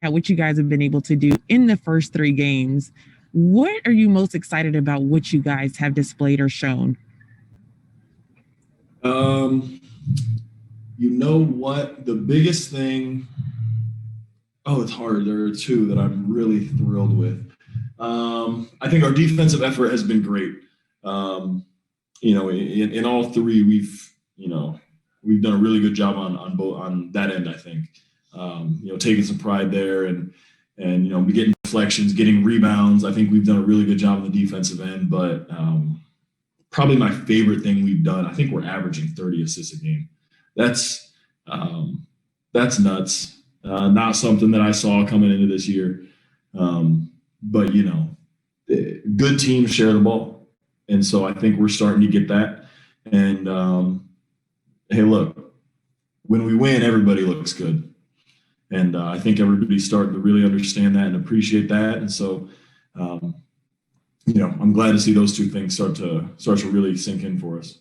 at what you guys have been able to do in the first 3 games. What are you most excited about what you guys have displayed or shown? You know what? The biggest thing, it's hard. There are two that I'm really thrilled with. I think our defensive effort has been great. In all three, we've done a really good job on that end, I think. Taking some pride there and getting deflections, getting rebounds. I think we've done a really good job on the defensive end, but probably my favorite thing we've done, I think we're averaging 30 assists a game. That's nuts. Not something that I saw coming into this year. But good teams share the ball. And so I think we're starting to get that. And hey, look, when we win, everybody looks good. And I think everybody's starting to really understand that and appreciate that. And so, I'm glad to see those two things start to really sink in for us.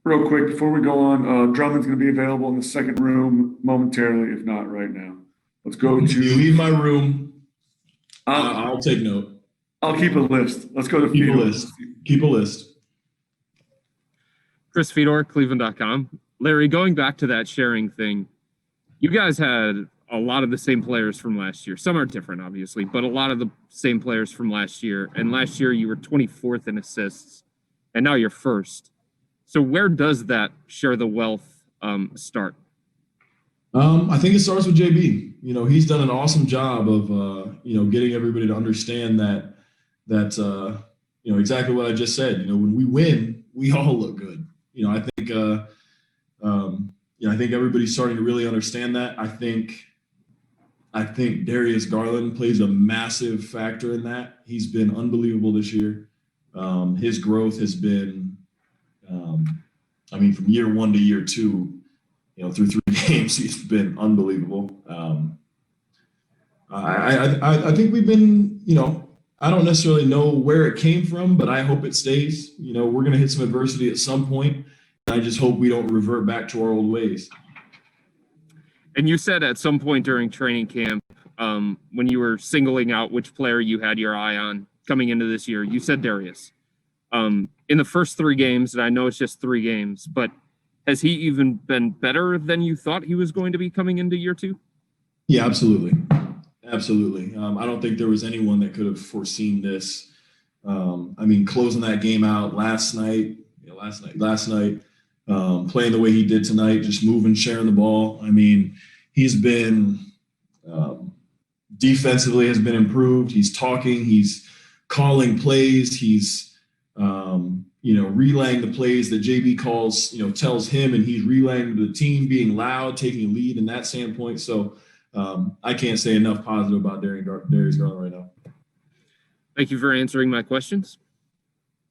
Real quick, before we go on, Drummond's going to be available in the second room momentarily, if not right now. Let's go If you leave my room, I'll take note. I'll keep a list. Let's go to Keep a list. Chris Fedor, Cleveland.com. Larry, going back to that sharing thing, you guys had a lot of the same players from last year. Some are different, obviously, but a lot of the same players from last year. And last year you were 24th in assists, and now you're first. So where does that share the wealth start? I think it starts with JB. He's done an awesome job of getting everybody to understand that exactly what I just said. When we win, we all look good. I think everybody's starting to really understand that. I think Darius Garland plays a massive factor in that. He's been unbelievable this year. His growth has been, from year one to year two, through 3 games, he's been unbelievable. I think we've been, I don't necessarily know where it came from, but I hope it stays. We're going to hit some adversity at some point. And I just hope we don't revert back to our old ways. And you said at some point during training camp, when you were singling out which player you had your eye on coming into this year, you said Darius. In the first 3 games, and I know it's just 3 games, but has he even been better than you thought he was going to be coming into year 2? Yeah, absolutely. Absolutely. I don't think there was anyone that could have foreseen this. Closing that game out last night, playing the way he did tonight, just moving, sharing the ball. He's been defensively has been improved. He's talking, he's calling plays, he's relaying the plays that JB tells him, and he's relaying to the team, being loud, taking a lead in that standpoint. So I can't say enough positive about Darius Garland right now. Thank you for answering my questions.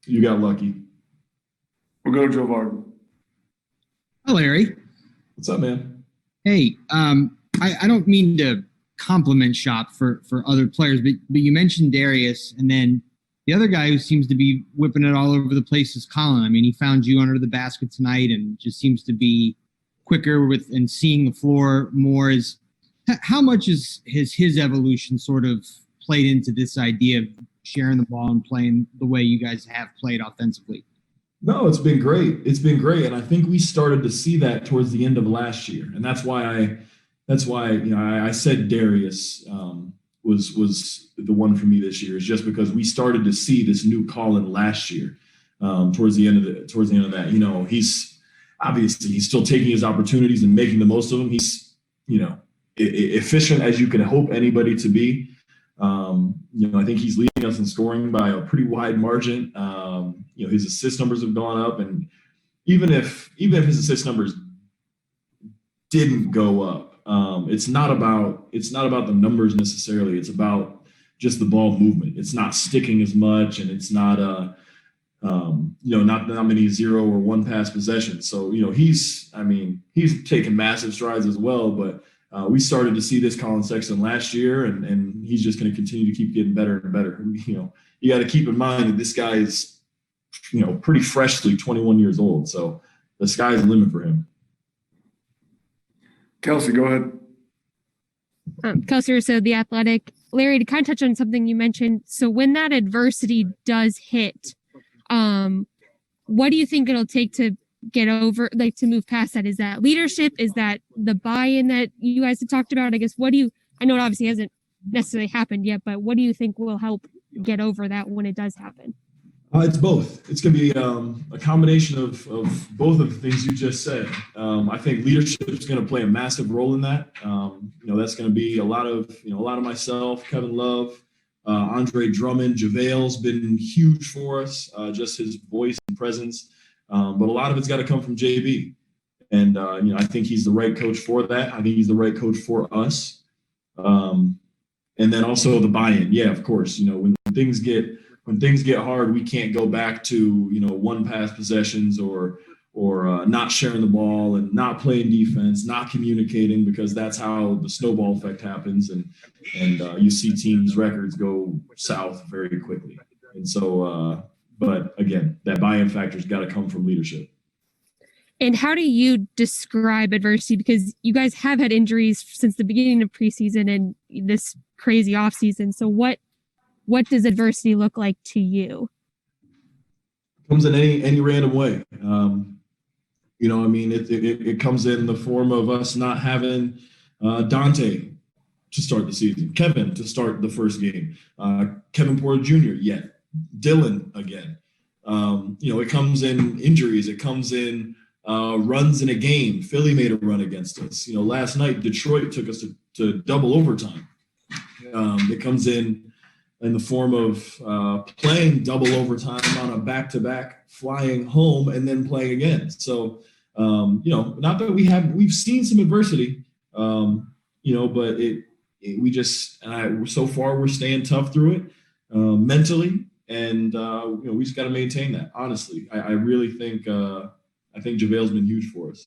You got lucky. We'll go to Joe Varden. Hi, Larry. What's up, man? Hey, I don't mean to compliment shop for other players, but you mentioned Darius, and then the other guy who seems to be whipping it all over the place is Colin. He found you under the basket tonight and just seems to be quicker and seeing the floor more. How much has his evolution sort of played into this idea of sharing the ball and playing the way you guys have played offensively? No, it's been great. And I think we started to see that towards the end of last year. And that's why I said Darius was the one for me this year, is just because we started to see this new Colin last year. Towards the end of that, he's still taking his opportunities and making the most of them. He's, efficient as you can hope anybody to be. I think he's leading us in scoring by a pretty wide margin. His assist numbers have gone up, and even if his assist numbers didn't go up, it's not about the numbers necessarily. It's about just the ball movement. It's not sticking as much, and it's not not many 0 or 1 pass possessions. So he's taken massive strides as well, but. We started to see this Colin Sexton last year, and he's just going to continue to keep getting better and better. You got to keep in mind that this guy is, pretty freshly 21 years old. So the sky's the limit for him. Kelsey, go ahead. Kelsey Russo, The Athletic. Larry, to kind of touch on something you mentioned. So when that adversity does hit, what do you think it'll take to get over, like to move past that? Is that leadership? Is that the buy-in that you guys have talked about? I guess, I know it obviously hasn't necessarily happened yet, but what do you think will help get over that when it does happen? It's both. It's going to be a combination of both of the things you just said. I think leadership is going to play a massive role in that. That's going to be a lot of myself, Kevin Love, Andre Drummond. JaVale's been huge for us, just his voice and presence. But a lot of it's got to come from JB. And, I think he's the right coach for that. I think he's the right coach for us. And then also the buy-in. Yeah, of course. When things get hard, we can't go back to, one pass possessions or not sharing the ball and not playing defense, not communicating, because that's how the snowball effect happens. And you see teams' records go south very quickly. And so, but again, that buy-in factor's got to come from leadership. And how do you describe adversity? Because you guys have had injuries since the beginning of preseason and this crazy offseason. So what does adversity look like to you? It comes in any random way. It comes in the form of us not having Dante to start the season, Kevin to start the first game, Kevin Porter Jr. yet, Dylan again. It comes in injuries. It comes in runs in a game. Philly made a run against us. Last night, Detroit took us to double overtime. It comes in the form of playing double overtime on a back-to-back, flying home, and then playing again. So, not that we've seen some adversity, but so far we're staying tough through it mentally, and we just got to maintain that. Honestly, I really think JaVale's been huge for us.